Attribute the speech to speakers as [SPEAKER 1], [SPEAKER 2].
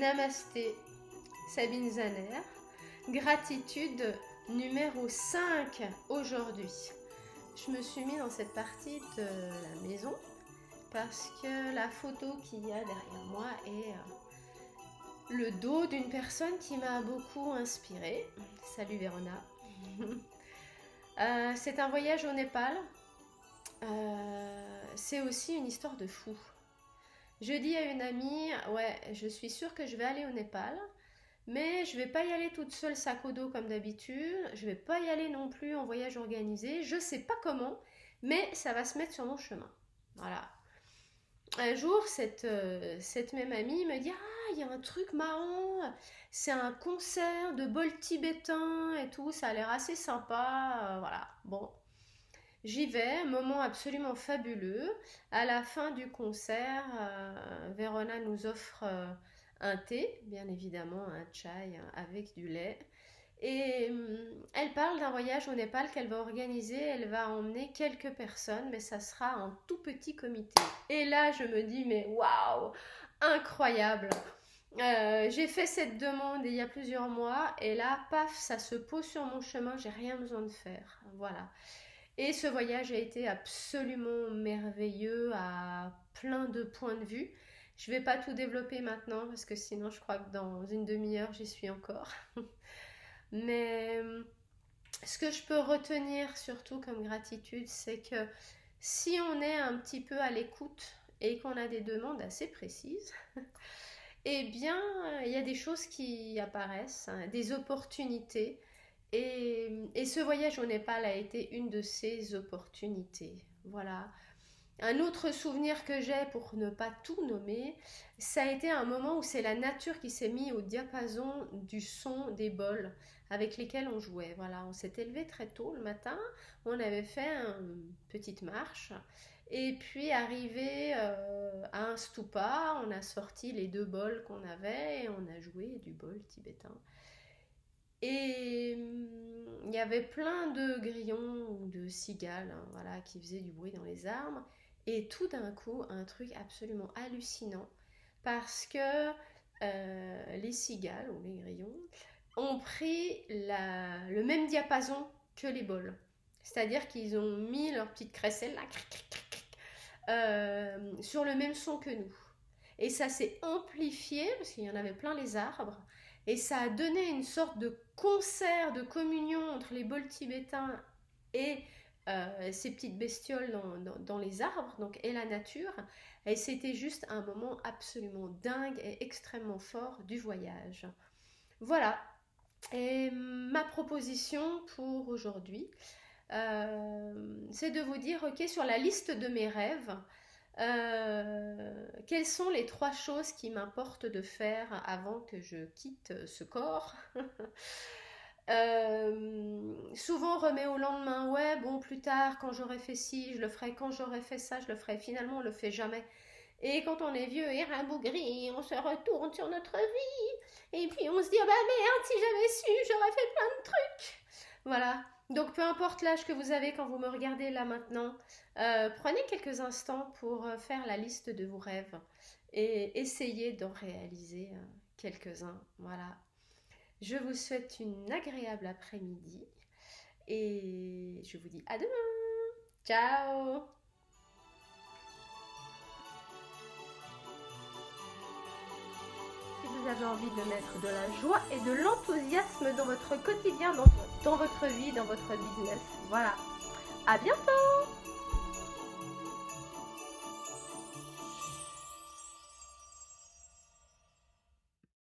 [SPEAKER 1] Namasté, Sabine Zaner. Gratitude numéro 5 aujourd'hui. Je me suis mis dans cette partie de la maison parce que la photo qu'il y a derrière moi est le dos d'une personne qui m'a beaucoup inspirée. Salut Vérona. C'est un voyage au Népal. C'est aussi une histoire de fou. Je dis à une amie, ouais, je suis sûre que je vais aller au Népal, mais je vais pas y aller toute seule sac au dos comme d'habitude, je vais pas y aller non plus en voyage organisé, je sais pas comment, mais ça va se mettre sur mon chemin. Voilà. Un jour, cette même amie me dit, ah, il y a un truc marrant, c'est un concert de bol tibétain et tout, ça a l'air assez sympa, voilà, bon. J'y vais, moment absolument fabuleux. À la fin du concert, Vérona nous offre un thé, bien évidemment, un chai avec du lait. Et elle parle d'un voyage au Népal qu'elle va organiser. Elle va emmener quelques personnes, mais ça sera un tout petit comité. Et là, je me dis, mais waouh, incroyable! J'ai fait cette demande il y a plusieurs mois, et là, paf, ça se pose sur mon chemin, j'ai rien besoin de faire. Voilà. Et ce voyage a été absolument merveilleux à plein de points de vue. Je ne vais pas tout développer maintenant parce que sinon je crois que dans une demi-heure j'y suis encore. Mais ce que je peux retenir surtout comme gratitude, c'est que si on est un petit peu à l'écoute et qu'on a des demandes assez précises, eh bien il y a des choses qui apparaissent, hein, des opportunités. Et ce voyage au Népal a été une de ces opportunités. Voilà. Un autre souvenir que j'ai, pour ne pas tout nommer, ça a été un moment où c'est la nature qui s'est mise au diapason du son des bols avec lesquels on jouait. Voilà, on s'est élevé très tôt le matin, on avait fait une petite marche. Et puis arrivé à un stupa, on a sorti les deux bols qu'on avait et on a joué du bol tibétain. Et il y avait plein de grillons ou de cigales, hein, voilà, qui faisaient du bruit dans les arbres. Et tout d'un coup, un truc absolument hallucinant, parce que les cigales ou les grillons ont pris le même diapason que les bols. C'est-à-dire qu'ils ont mis leur petite crécelle là, sur le même son que nous. Et ça s'est amplifié, parce qu'il y en avait plein les arbres, et ça a donné une sorte de concert de communion entre les bols tibétains et ces petites bestioles dans les arbres, donc, et la nature. Et c'était juste un moment absolument dingue et extrêmement fort du voyage. Voilà. Et ma proposition pour aujourd'hui, c'est de vous dire, ok, sur la liste de mes rêves, quelles sont les 3 choses qui m'importe de faire avant que je quitte ce corps? Souvent on remet au lendemain, ouais, bon, plus tard, quand j'aurai fait ci, je le ferai, quand j'aurai fait ça, je le ferai. Finalement, on le fait jamais. Et quand on est vieux et rabougri, on se retourne sur notre vie. Et puis on se dit, oh bah merde, si j'avais su, j'aurais fait plein de trucs. Voilà. Donc peu importe l'âge que vous avez quand vous me regardez là maintenant, prenez quelques instants pour faire la liste de vos rêves et essayez d'en réaliser quelques-uns. Voilà. Je vous souhaite une agréable après-midi et je vous dis à demain. Ciao! Si vous avez envie de mettre de la joie et de l'enthousiasme dans votre quotidien, dans votre vie, dans votre business. Voilà. À bientôt!